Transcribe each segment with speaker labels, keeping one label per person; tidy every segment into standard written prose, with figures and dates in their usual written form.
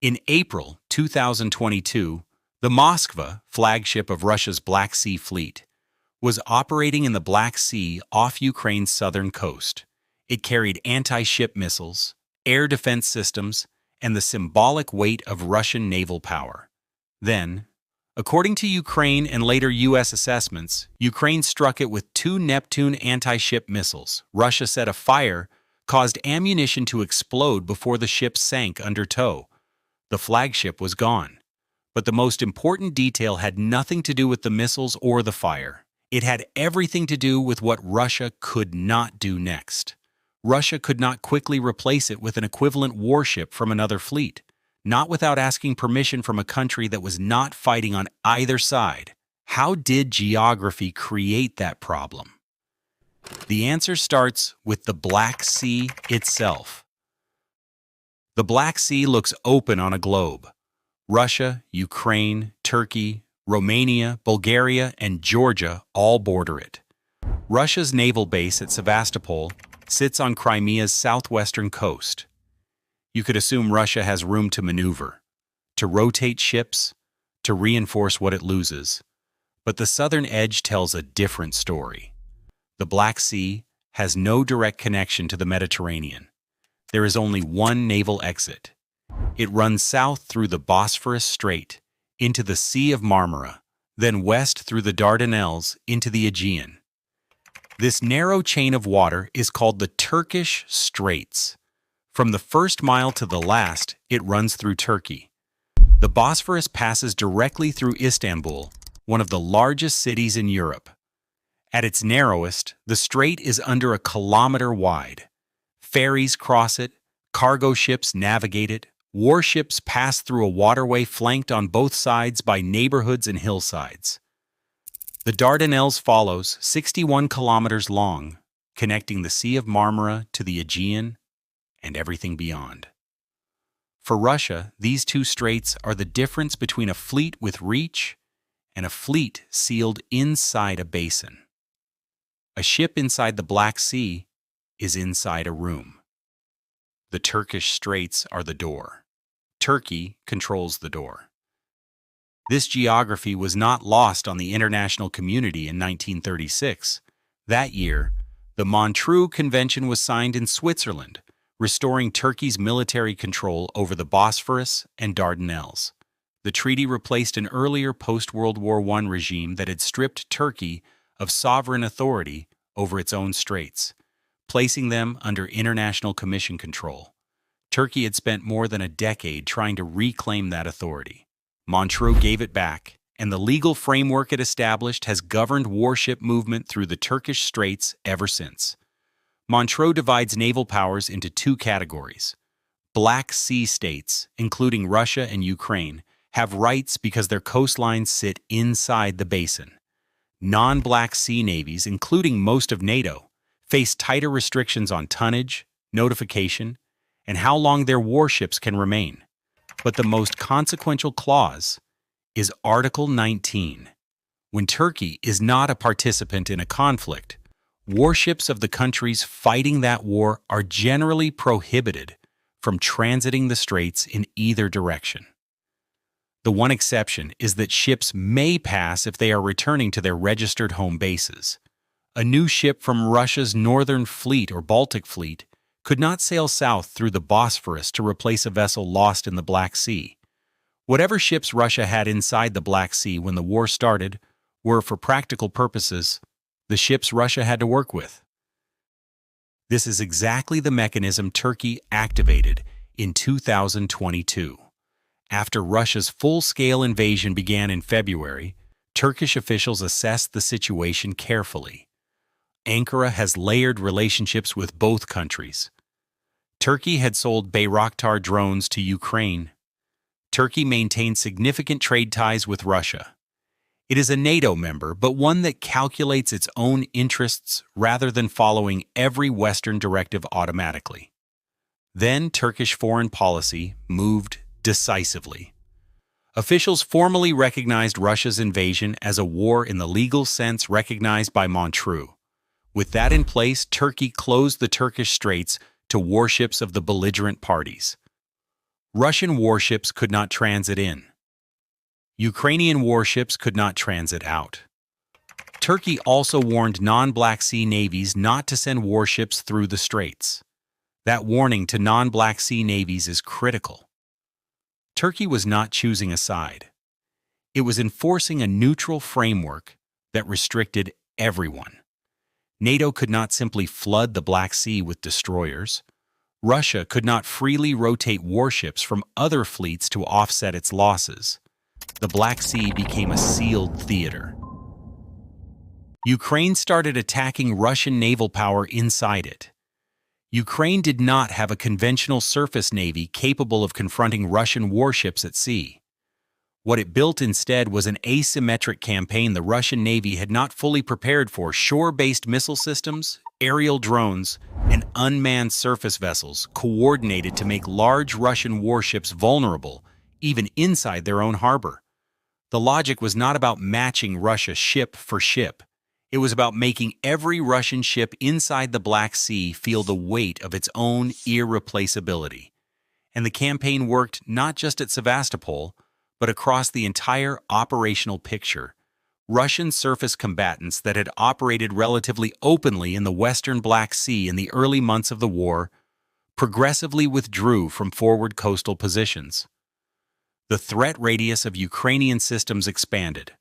Speaker 1: In April 2022, the Moskva, flagship of Russia's Black Sea Fleet, was operating in the Black Sea off Ukraine's southern coast. It carried anti-ship missiles, air defense systems, and the symbolic weight of Russian naval power. Then, according to Ukraine and later U.S. assessments, Ukraine struck it with 2 Neptune anti-ship missiles. Russia set a fire, caused ammunition to explode before the ship sank under tow. The flagship was gone. But the most important detail had nothing to do with the missiles or the fire. It had everything to do with what Russia could not do next. Russia could not quickly replace it with an equivalent warship from another fleet, not without asking permission from a country that was not fighting on either side. How did geography create that problem? The answer starts with the Black Sea itself. The Black Sea looks open on a globe. Russia, Ukraine, Turkey, Romania, Bulgaria, and Georgia all border it. Russia's naval base at Sevastopol sits on Crimea's southwestern coast. You could assume Russia has room to maneuver, to rotate ships, to reinforce what it loses. But the southern edge tells a different story. The Black Sea has no direct connection to the Mediterranean. There is only one naval exit. It runs south through the Bosphorus Strait into the Sea of Marmara, then west through the Dardanelles into the Aegean. This narrow chain of water is called the Turkish Straits. From the first mile to the last, it runs through Turkey. The Bosphorus passes directly through Istanbul, one of the largest cities in Europe. At its narrowest, the strait is under a kilometer wide. Ferries cross it, cargo ships navigate it, warships pass through a waterway flanked on both sides by neighborhoods and hillsides. The Dardanelles follows, 61 kilometers long, connecting the Sea of Marmara to the Aegean and everything beyond. For Russia, these two straits are the difference between a fleet with reach and a fleet sealed inside a basin. A ship inside the Black Sea is inside a room. The Turkish Straits are the door. Turkey controls the door. This geography was not lost on the international community in 1936. That year, the Montreux Convention was signed in Switzerland, restoring Turkey's military control over the Bosphorus and Dardanelles. The treaty replaced an earlier post-World War I regime that had stripped Turkey of sovereign authority over its own straits, placing them under international commission control. Turkey had spent more than a decade trying to reclaim that authority. Montreux gave it back, and the legal framework it established has governed warship movement through the Turkish Straits ever since. Montreux divides naval powers into 2 categories. Black Sea states, including Russia and Ukraine, have rights because their coastlines sit inside the basin. Non-Black Sea navies, including most of NATO, face tighter restrictions on tonnage, notification, and how long their warships can remain. But the most consequential clause is Article 19. When Turkey is not a participant in a conflict, warships of the countries fighting that war are generally prohibited from transiting the straits in either direction. The one exception is that ships may pass if they are returning to their registered home bases. A new ship from Russia's Northern Fleet or Baltic Fleet could not sail south through the Bosphorus to replace a vessel lost in the Black Sea. Whatever ships Russia had inside the Black Sea when the war started were, for practical purposes, the ships Russia had to work with. This is exactly the mechanism Turkey activated in 2022. After Russia's full-scale invasion began in February, Turkish officials assessed the situation carefully. Ankara has layered relationships with both countries. Turkey had sold Bayraktar drones to Ukraine. Turkey maintained significant trade ties with Russia. It is a NATO member, but one that calculates its own interests rather than following every Western directive automatically. Then Turkish foreign policy moved decisively. Officials formally recognized Russia's invasion as a war in the legal sense recognized by Montreux. With that in place, Turkey closed the Turkish Straits to warships of the belligerent parties. Russian warships could not transit in. Ukrainian warships could not transit out. Turkey also warned non-Black Sea navies not to send warships through the straits. That warning to non-Black Sea navies is critical. Turkey was not choosing a side. It was enforcing a neutral framework that restricted everyone. NATO could not simply flood the Black Sea with destroyers. Russia could not freely rotate warships from other fleets to offset its losses. The Black Sea became a sealed theater. Ukraine started attacking Russian naval power inside it. Ukraine did not have a conventional surface navy capable of confronting Russian warships at sea. What it built instead was an asymmetric campaign the Russian Navy had not fully prepared for: shore-based missile systems, aerial drones, and unmanned surface vessels coordinated to make large Russian warships vulnerable, even inside their own harbor. The logic was not about matching Russia ship for ship. It was about making every Russian ship inside the Black Sea feel the weight of its own irreplaceability. And the campaign worked not just at Sevastopol, but across the entire operational picture. Russian surface combatants that had operated relatively openly in the western Black Sea in the early months of the war progressively withdrew from forward coastal positions. The threat radius of Ukrainian systems expanded.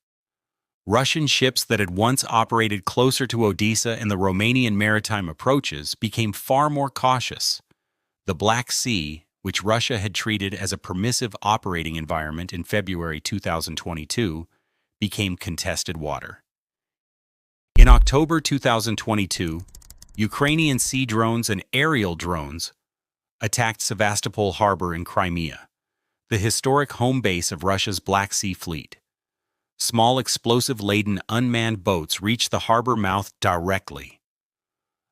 Speaker 1: Russian ships that had once operated closer to Odessa and the Romanian maritime approaches became far more cautious. The Black Sea, which Russia had treated as a permissive operating environment in February 2022, became contested water. In October 2022, Ukrainian sea drones and aerial drones attacked Sevastopol harbor in Crimea, the historic home base of Russia's Black Sea fleet. Small explosive-laden unmanned boats reached the harbor mouth directly.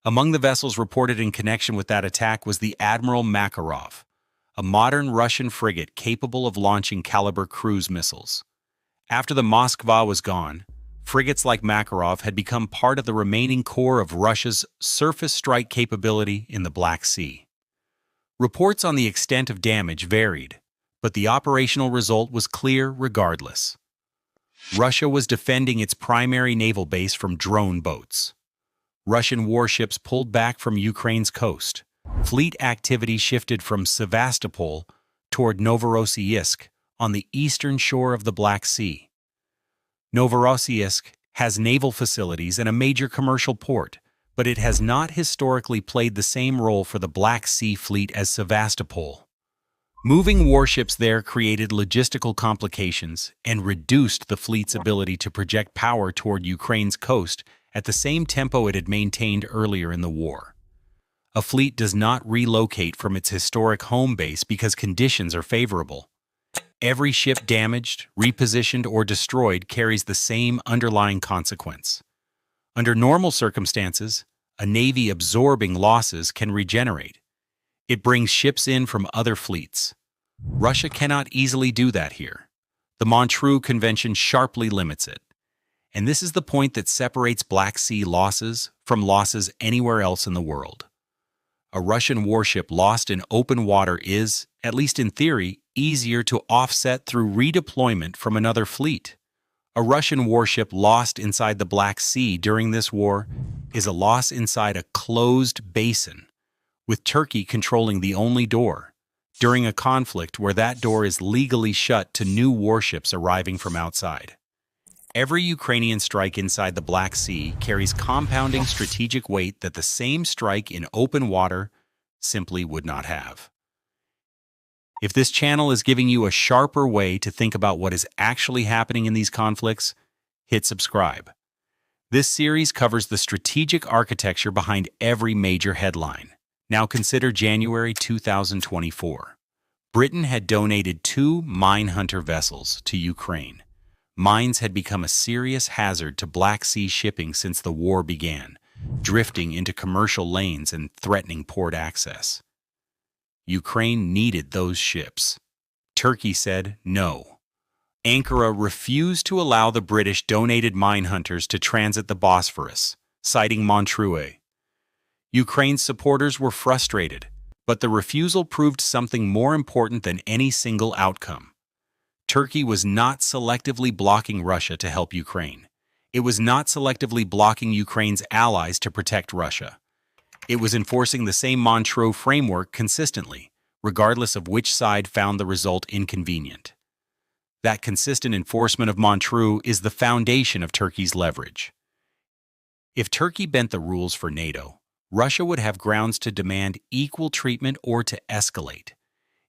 Speaker 1: Among the vessels reported in connection with that attack was the Admiral Makarov, a modern Russian frigate capable of launching caliber cruise missiles. After the Moskva was gone, frigates like Makarov had become part of the remaining core of Russia's surface strike capability in the Black Sea. Reports on the extent of damage varied, but the operational result was clear regardless. Russia was defending its primary naval base from drone boats. Russian warships pulled back from Ukraine's coast. Fleet activity shifted from Sevastopol toward Novorossiysk on the eastern shore of the Black Sea. Novorossiysk has naval facilities and a major commercial port, but it has not historically played the same role for the Black Sea Fleet as Sevastopol. Moving warships there created logistical complications and reduced the fleet's ability to project power toward Ukraine's coast at the same tempo it had maintained earlier in the war. A fleet does not relocate from its historic home base because conditions are favorable. Every ship damaged, repositioned, or destroyed carries the same underlying consequence. Under normal circumstances, a navy absorbing losses can regenerate. It brings ships in from other fleets. Russia cannot easily do that here. The Montreux Convention sharply limits it. And this is the point that separates Black Sea losses from losses anywhere else in the world. A Russian warship lost in open water is, at least in theory, easier to offset through redeployment from another fleet. A Russian warship lost inside the Black Sea during this war is a loss inside a closed basin, with Turkey controlling the only door, during a conflict where that door is legally shut to new warships arriving from outside. Every Ukrainian strike inside the Black Sea carries compounding strategic weight that the same strike in open water simply would not have. If this channel is giving you a sharper way to think about what is actually happening in these conflicts, hit subscribe. This series covers the strategic architecture behind every major headline. Now consider January 2024. Britain had donated 2 mine hunter vessels to Ukraine. Mines had become a serious hazard to Black Sea shipping since the war began, drifting into commercial lanes and threatening port access. Ukraine needed those ships. Turkey said no. Ankara refused to allow the British donated mine hunters to transit the Bosphorus, citing Montreux. Ukraine's supporters were frustrated, But the refusal proved something more important than any single outcome. Turkey was not selectively blocking Russia to help Ukraine. It was not selectively blocking Ukraine's allies to protect Russia. It was enforcing the same Montreux framework consistently, regardless of which side found the result inconvenient. That consistent enforcement of Montreux is the foundation of Turkey's leverage. If Turkey bent the rules for NATO, Russia would have grounds to demand equal treatment or to escalate.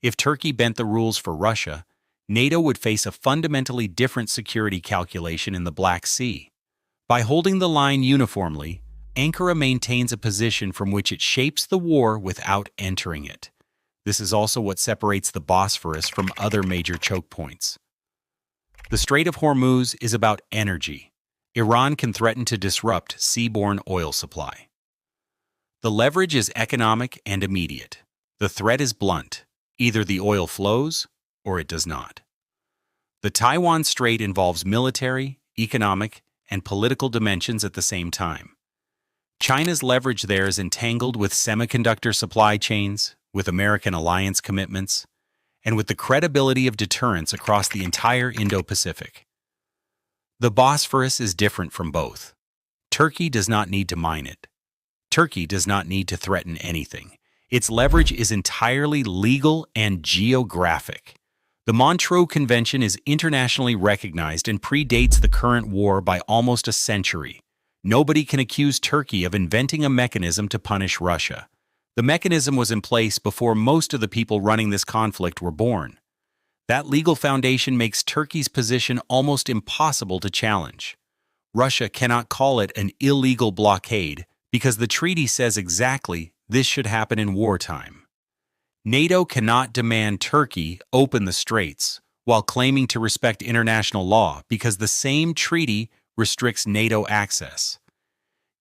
Speaker 1: If Turkey bent the rules for Russia, NATO would face a fundamentally different security calculation in the Black Sea. By holding the line uniformly, Ankara maintains a position from which it shapes the war without entering it. This is also what separates the Bosphorus from other major choke points. The Strait of Hormuz is about energy. Iran can threaten to disrupt seaborne oil supply. The leverage is economic and immediate. The threat is blunt. Either the oil flows or it does not. The Taiwan Strait involves military, economic, and political dimensions at the same time. China's leverage there is entangled with semiconductor supply chains, with American alliance commitments, and with the credibility of deterrence across the entire Indo-Pacific. The Bosphorus is different from both. Turkey does not need to mine it. Turkey does not need to threaten anything. Its leverage is entirely legal and geographic. The Montreux Convention is internationally recognized and predates the current war by almost a century. Nobody can accuse Turkey of inventing a mechanism to punish Russia. The mechanism was in place before most of the people running this conflict were born. That legal foundation makes Turkey's position almost impossible to challenge. Russia cannot call it an illegal blockade because the treaty says exactly this should happen in wartime. NATO cannot demand Turkey open the straits while claiming to respect international law because the same treaty restricts NATO access.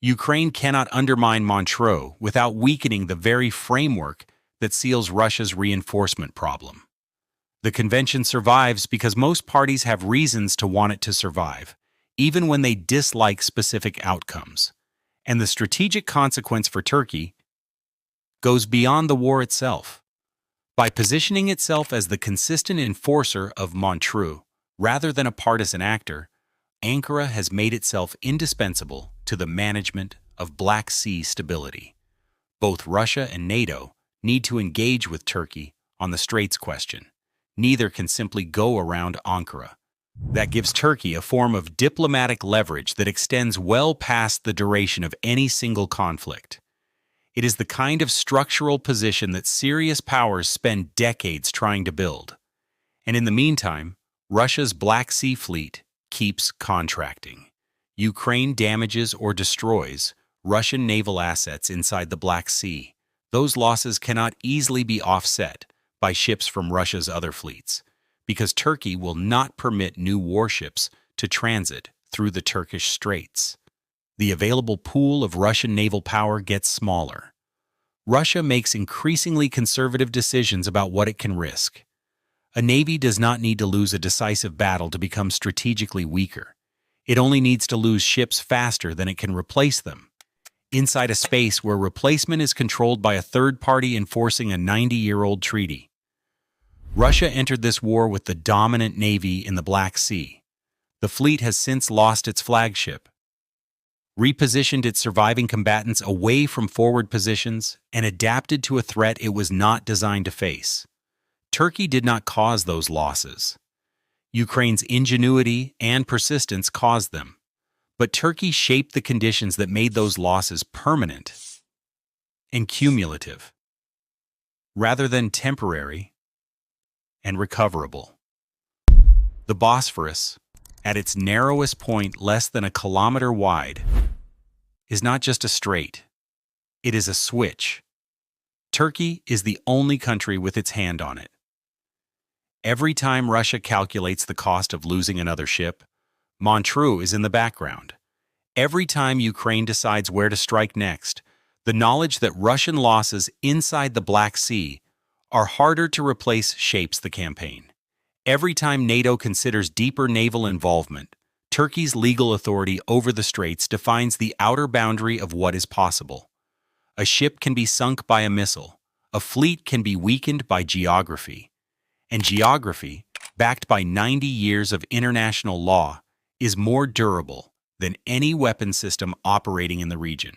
Speaker 1: Ukraine cannot undermine Montreux without weakening the very framework that seals Russia's reinforcement problem. The convention survives because most parties have reasons to want it to survive, even when they dislike specific outcomes. And the strategic consequence for Turkey goes beyond the war itself. By positioning itself as the consistent enforcer of Montreux, rather than a partisan actor, Ankara has made itself indispensable to the management of Black Sea stability. Both Russia and NATO need to engage with Turkey on the Straits question. Neither can simply go around Ankara. That gives Turkey a form of diplomatic leverage that extends well past the duration of any single conflict. It is the kind of structural position that serious powers spend decades trying to build. And in the meantime, Russia's Black Sea fleet keeps contracting. Ukraine damages or destroys Russian naval assets inside the Black Sea. Those losses cannot easily be offset by ships from Russia's other fleets, because Turkey will not permit new warships to transit through the Turkish straits. The available pool of Russian naval power gets smaller. Russia makes increasingly conservative decisions about what it can risk. A navy does not need to lose a decisive battle to become strategically weaker. It only needs to lose ships faster than it can replace them, inside a space where replacement is controlled by a third party enforcing a 90-year-old treaty. Russia entered this war with the dominant navy in the Black Sea. The fleet has since lost its flagship, repositioned its surviving combatants away from forward positions, and adapted to a threat it was not designed to face. Turkey did not cause those losses. Ukraine's ingenuity and persistence caused them. But Turkey shaped the conditions that made those losses permanent and cumulative, rather than temporary and recoverable. The Bosphorus, at its narrowest point less than a kilometer wide, is not just a strait. It is a switch. Turkey is the only country with its hand on it. Every time Russia calculates the cost of losing another ship, Montreux is in the background. Every time Ukraine decides where to strike next, the knowledge that Russian losses inside the Black Sea are harder to replace shapes the campaign. Every time NATO considers deeper naval involvement, Turkey's legal authority over the straits defines the outer boundary of what is possible. A ship can be sunk by a missile. a fleet can be weakened by geography, and geography, backed by 90 years of international law, is more durable than any weapon system operating in the region.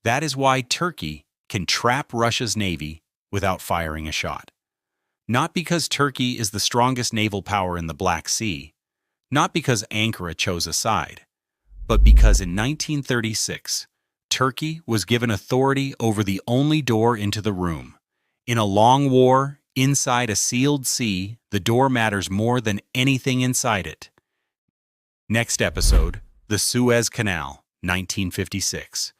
Speaker 1: That is why Turkey can trap Russia's navy without firing a shot. Not because Turkey is the strongest naval power in the Black Sea, not because Ankara chose a side, but because in 1936, Turkey was given authority over the only door into the room. In a long war, inside a sealed sea, the door matters more than anything inside it. Next episode, the Suez Canal, 1956.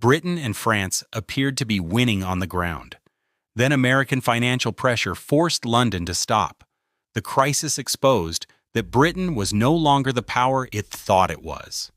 Speaker 1: Britain and France appeared to be winning on the ground. Then American financial pressure forced London to stop. The crisis exposed that Britain was no longer the power it thought it was.